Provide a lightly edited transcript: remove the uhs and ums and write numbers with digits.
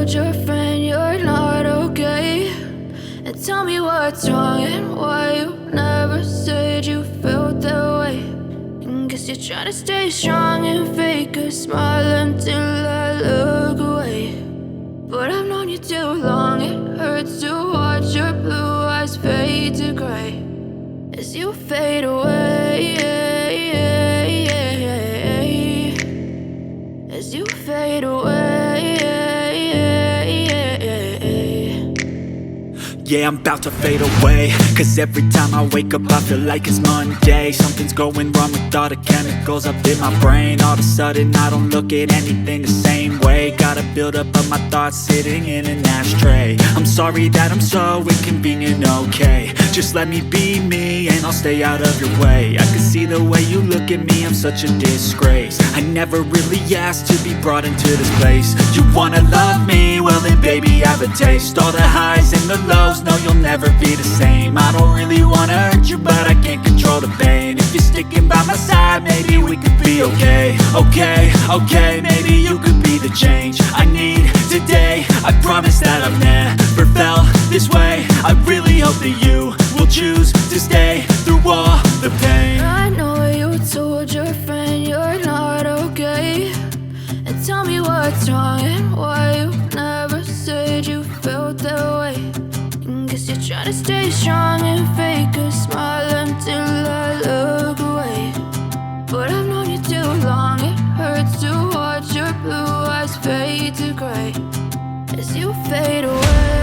told your friend you're not okay, and tell me what's wrong and why you never said you felt that way. And guess you're trying to stay strong and fake a smile until I look away. But I've known you too long, it hurts to watch your blue eyes fade to gray as you fade away, as you fade away. Yeah, I'm about to fade away, cause every time I wake up I feel like it's Monday. Something's going wrong with all the chemicals up in my brain. All of a sudden I don't look at anything the same way. Got a build up of my thoughts sitting in an ashtray. I'm sorry that I'm so inconvenient, okay. Just let me be me and I'll stay out of your way. I can see the way you look at me, I'm such a disgrace. I never really asked to be brought into this place. You wanna love me? Well then baby, have a taste. All the highs and the lows, no, you'll never be the same. I don't really wanna hurt you, but I can't control the pain. If you're sticking by my side, maybe we could be okay. Okay, maybe you could be the change I need today. I promise that I've never felt this way. I really hope that you will choose to stay through all the pain. I know you told your friend you're not okay, and tell me what's wrong and why you never said you felt that way. And guess you're trying to stay strong and fake a smile until I look away. But I've known you too long, it hurts to watch your blue eyes fade to gray as you fade away.